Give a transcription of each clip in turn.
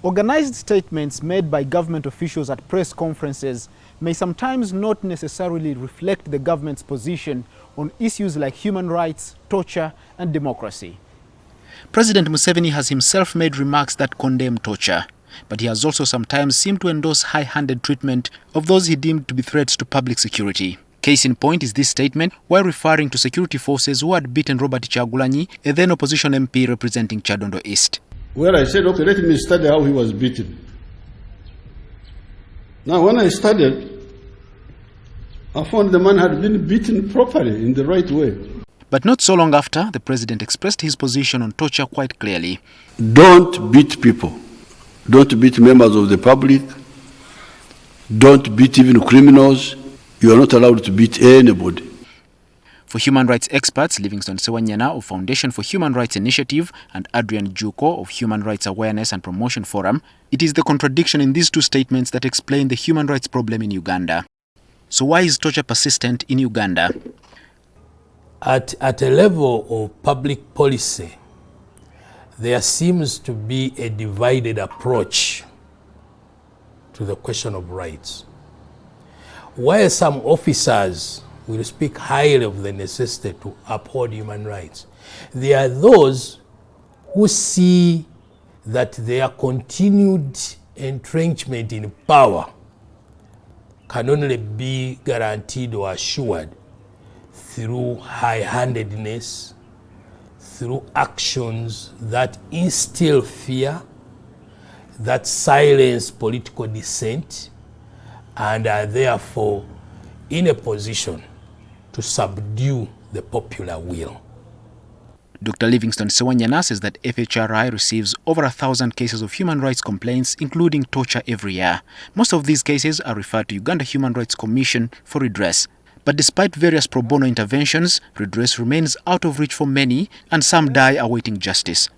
Organized statements made by government officials at press conferences may sometimes not necessarily reflect the government's position on issues like human rights, torture, and democracy. President Museveni has himself made remarks that condemn torture, but he has also sometimes seemed to endorse high-handed treatment of those he deemed to be threats to public security. Case in point is this statement while referring to security forces who had beaten Robert Kyagulanyi, a then opposition MP representing Kyadondo East. Where I said, okay, let me study how he was beaten. Now, when I studied, I found the man had been beaten properly in the right way. But not so long after, the president expressed his position on torture quite clearly. Don't beat people. Don't beat members of the public. Don't beat even criminals. You are not allowed to beat anybody. For human rights experts Livingstone Sewanyana of Foundation for Human Rights Initiative and Adrian Juko of Human Rights Awareness and Promotion Forum, it is the contradiction in these two statements that explain the human rights problem in Uganda. So why is torture persistent in Uganda? At a level of public policy, there seems to be a divided approach to the question of rights. Where some officers will speak highly of the necessity to uphold human rights, there are those who see that their continued entrenchment in power can only be guaranteed or assured through high-handedness, through actions that instill fear, that silence political dissent, and are therefore in a position to subdue the popular will. Dr. Livingstone Sewanyana says that FHRI receives over 1,000 cases of human rights complaints, including torture, every year. Most of these cases are referred to Uganda Human Rights Commission for redress. But despite various pro bono interventions, redress remains out of reach for many, and some die awaiting justice.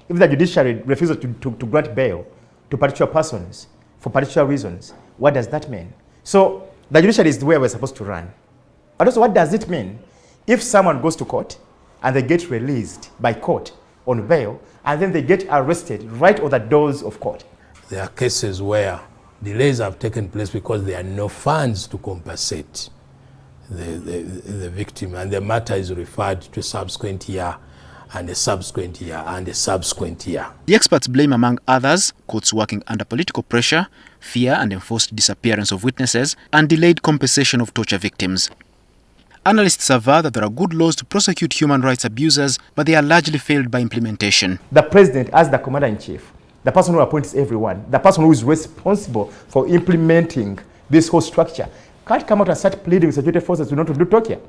If the judiciary refuses to grant bail to particular persons for particular reasons, what does that mean? So the judiciary is where we're supposed to run. But also, what does it mean if someone goes to court and they get released by court on bail and then they get arrested right on the doors of court? There are cases where delays have taken place because there are no funds to compensate the victim, and the matter is referred to a subsequent year and a subsequent year and a subsequent year. The experts blame, among others, courts working under political pressure, fear and enforced disappearance of witnesses, and delayed compensation of torture victims. Analysts aver that there are good laws to prosecute human rights abusers, but they are largely failed by implementation. The president, as the commander-in-chief, the person who appoints everyone, the person who is responsible for implementing this whole structure, can't come out and start pleading with security forces not to do torture.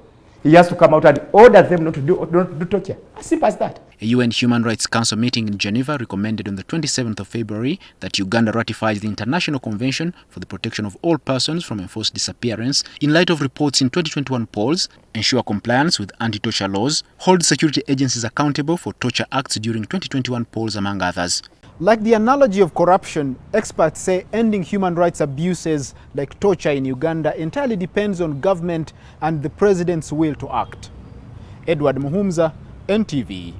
He has to come out and order them not to do torture. As simple as that. A UN Human Rights Council meeting in Geneva recommended on the 27th of February that Uganda ratifies the International Convention for the Protection of All Persons from Enforced Disappearance in light of reports in 2021 polls, ensure compliance with anti-torture laws, hold security agencies accountable for torture acts during 2021 polls, among others. Like the analogy of corruption, experts say ending human rights abuses like torture in Uganda entirely depends on government and the president's will to act. Edward Muhumza, NTV.